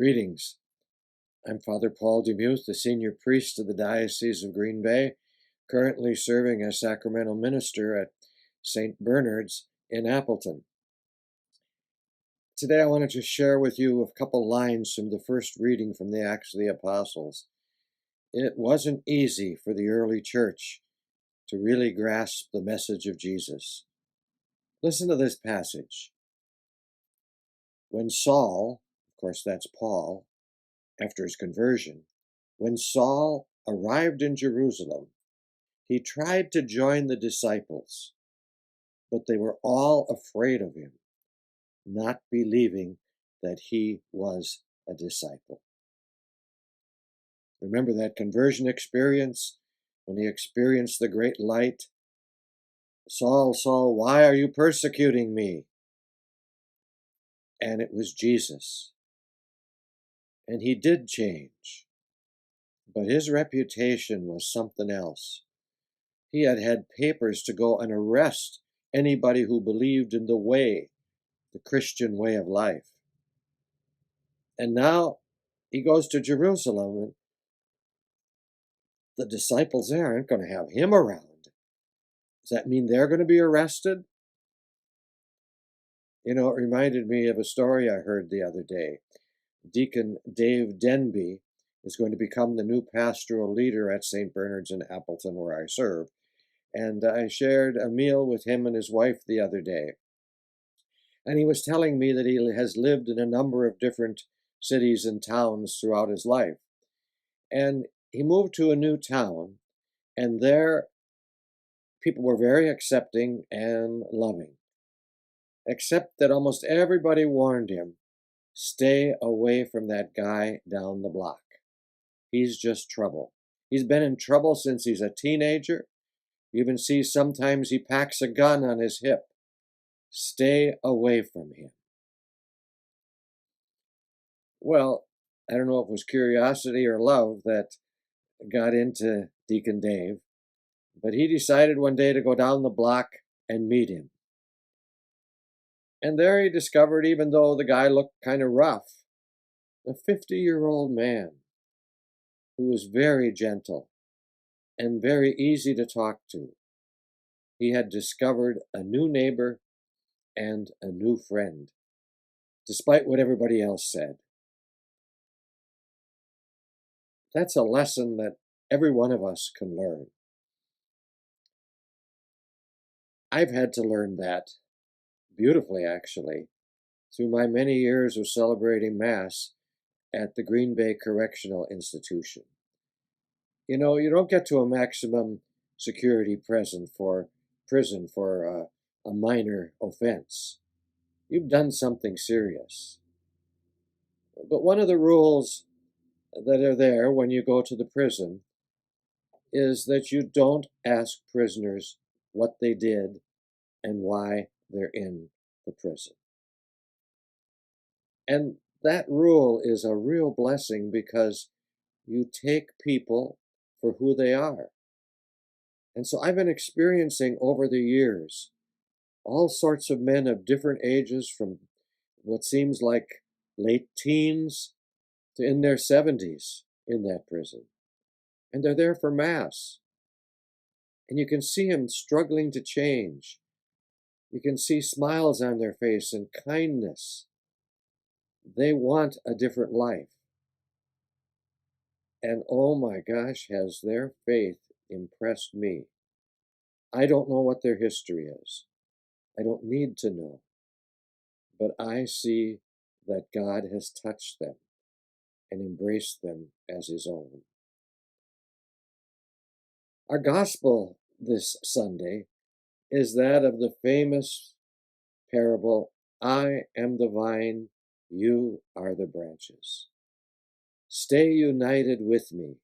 Greetings. I'm Father Paul DeMuth, the senior priest of the Diocese of Green Bay, currently serving as sacramental minister at St. Bernard's in Appleton. Today I wanted to share with you a couple lines from the first reading from the Acts of the Apostles. It wasn't easy for the early church to really grasp the message of Jesus. Listen to this passage. When Saul, of course that's Paul, after his conversion, when Saul arrived in Jerusalem, he tried to join the disciples, but they were all afraid of him, not believing that he was a disciple. Remember that conversion experience when he experienced the great light? Saul, Saul, why are you persecuting me? And it was Jesus. And he did change. But his reputation was something else. He had had papers to go and arrest anybody who believed in the way, the Christian way of life. And now he goes to Jerusalem, and the disciples there aren't going to have him around. Does that mean they're going to be arrested? You know, it reminded me of a story I heard the other day. Deacon Dave Denby is going to become the new pastoral leader at St. Bernard's in Appleton, where I serve. And I shared a meal with him and his wife the other day. And he was telling me that he has lived in a number of different cities and towns throughout his life. And he moved to a new town, and there people were very accepting and loving, except that almost everybody warned him, stay away from that guy down the block. He's just trouble. He's been in trouble since he's a teenager. You even see sometimes he packs a gun on his hip. Stay away from him. Well, I don't know if it was curiosity or love that got into Deacon Dave, but he decided one day to go down the block and meet him. And there he discovered, even though the guy looked kind of rough, a 50-year-old man who was very gentle and very easy to talk to. He had discovered a new neighbor and a new friend, despite what everybody else said. That's a lesson that every one of us can learn. I've had to learn that beautifully, actually, through my many years of celebrating Mass at the Green Bay Correctional Institution. You know, you don't get to a maximum security prison for a minor offense. You've done something serious. But one of the rules that are there when you go to the prison is that you don't ask prisoners what they did and why they're in the prison. And that rule is a real blessing because you take people for who they are. And so I've been experiencing over the years all sorts of men of different ages, from what seems like late teens to in their 70s in that prison. And they're there for Mass. And you can see them struggling to change. You can see smiles on their face and kindness. They want a different life. And oh my gosh, has their faith impressed me. I don't know what their history is. I don't need to know. But I see that God has touched them and embraced them as his own. Our gospel this Sunday is that of the famous parable, I am the vine, you are the branches. Stay united with me.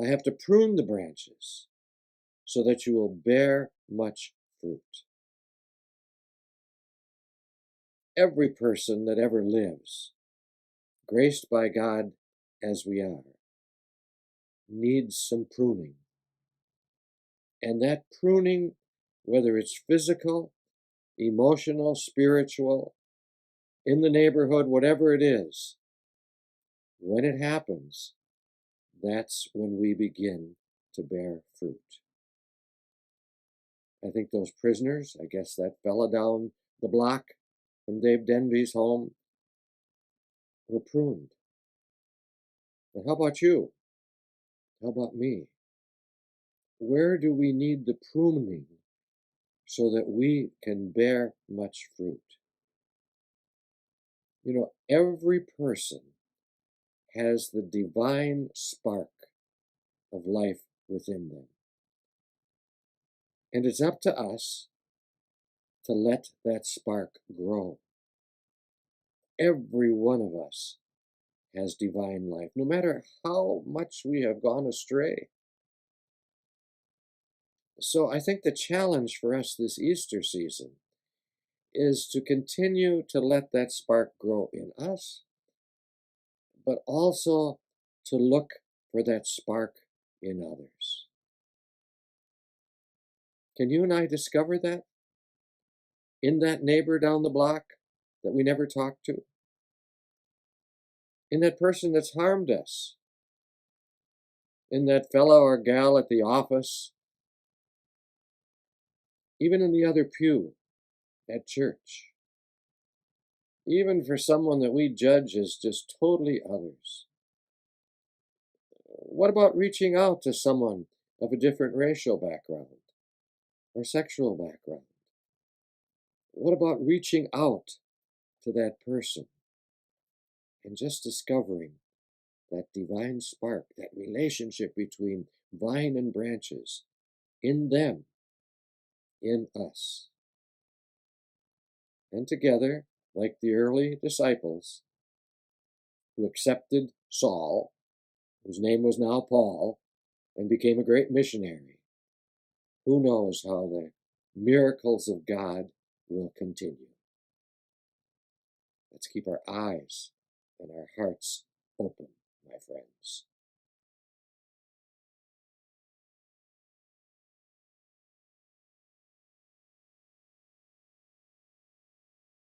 I have to prune the branches so that you will bear much fruit. Every person that ever lives, graced by God as we are, needs some pruning. And that pruning, whether it's physical, emotional, spiritual, in the neighborhood, whatever it is, when it happens, that's when we begin to bear fruit. I think those prisoners, I guess that fella down the block from Dave Denby's home, were pruned. And how about you? How about me? Where do we need the pruning so that we can bear much fruit? You know, every person has the divine spark of life within them. And it's up to us to let that spark grow. Every one of us has divine life, no matter how much we have gone astray. So I think the challenge for us this Easter season is to continue to let that spark grow in us, but also to look for that spark in others. Can you and I discover that in that neighbor down the block that we never talked to? In that person that's harmed us? In that fellow or gal at the office? Even in the other pew at church? Even for someone that we judge as just totally others? What about reaching out to someone of a different racial background or sexual background? What about reaching out to that person and just discovering that divine spark, that relationship between vine and branches, in them, in us? And together, like the early disciples who accepted Saul, whose name was now Paul, and became a great missionary, who knows how the miracles of God will continue. Let's keep our eyes and our hearts open, my friends.